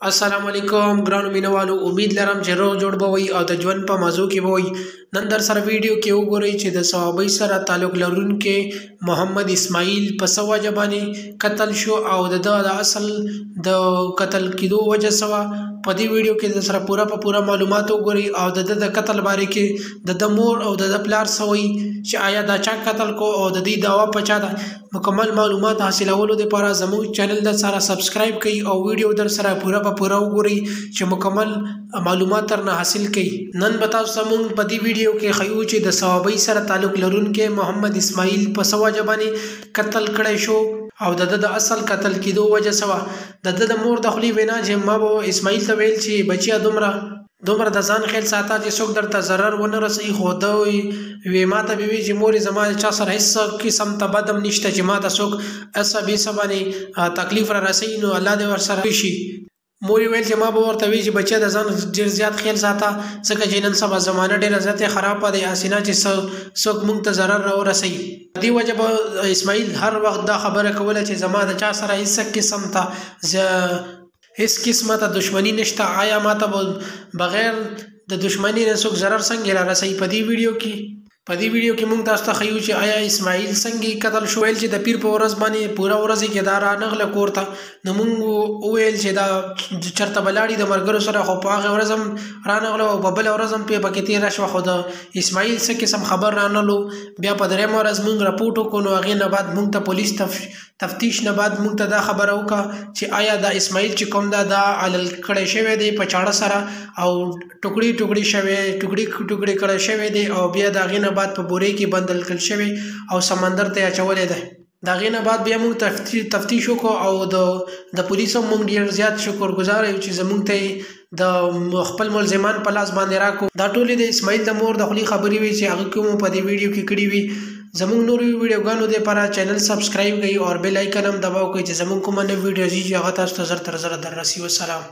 السلام علیکم ګرانو مینوالو، امید لرم چې روغ جوړ به وئ او د ژوند په مزو کې به وئ. نن در سره ویډیو کې وګورئ چې د صحابۍ سره تعلق لرونکي محمد اسماعیل په څه وجه باندې قتل شو او د ده د اصل د قتل کېدو وجه څه وه. په دې ویډیو کې در سره پوره معلومات وګورئ او د ده د قتل باره کې د ده مور او د ده پلار څه وایي چې آیا دا چا قتل کو او د دې دعوا په چا ده. مکمل معلومات حاصلولو دپاره زموږ چینل در سره سبسکرایب کړئ او ویډیو در سره پوره وګورئ چې مکمل معلومات ترنه حاصل کړئ. نن به تاسو ته موږ په دې ویډیو کې ښیو چې د صحابۍ سره تعلق لرونکی محمد اسماعیل په څه وجه باندې قتل کړی شو او د ده د اصل قتل کېدو وجه څه وه. د ده د مور د خولې وینا چې ما به اسماعیل ته ویل چې بچیا دومره د ځان خیال ساته چې څوک درته ضرر ونه رسوي، خو ده وی ما ته به وي چې مورې زما چا سره هېڅ قسم ته بد هم نشته چې ما ته څوک څه بې څه باندې تکلیف را رسوي نو الله دې ورسره وشي. مور ویل چې ما به ورته وی چې بچیا د ځان ډېر زیات خیال ساته، ځکه چې نن سبا زمانه ډېره زیاتې خرابه دی، هسې نه چې څوک موږ ته ضرر را ورسوي. دې وجه به اسماعیل هر وخت دا خبره کوله چې زما د چا سره هېڅ قسم ته هیڅ قسمه ته دشمنی نشته، آیا ما ته بغیر د دشمنی نه څوک ضرر څنګه را رسوي. په دې ویډیو کې موږ تاسو ته ښیو چې آیا اسماعیل څنګه قتل شو. ویل چې د پیر په ورځ باندې پوره ورځ کې دا رانغله کور ته، نو موږ وویل چې دا چېرته به لاړي د ملګرو سره، خو په هغې ورځ هم رانغله او په بله ورځ هم پکې تېره شوه، خو د اسماعیل څه قسم خبر رانلو. بیا په درېیمه ورځ موږ راپورټ وکړو، نو هغې نه بعد موږ ته پولیس تفتیش نه بعد موږ ته دا خبره وکړه چې آیا دا اسماعیل چې کوم دا علل کړی شوی دی په چاړه سره او ټوکړي کړی شوی دی او بیا د هغې نه بعد په بورې کې بندل کړل شوی او سمندر ته یې اچولی دی. د هغې نه بعد بیا موږ تفتیش وکړو او د پولیسو موږ ډېر زیات شکرګزار یو چې زموږ ته د خپل ملزمان په لاس باندې راکړو. دا ټولې د اسماعیل د مور د خولې خبرې وي چې هغه کوم په دې ویډیو کې کړي وي. زموږ نورو ویډیوګانو دپاره چینل سبسکرایب کړئ او بیل آیکن هم دباو کړئ چې زموږ کومه نوې ویډیو ځي چې هغه تاسو ته زر تر زره در رسي. والسلام.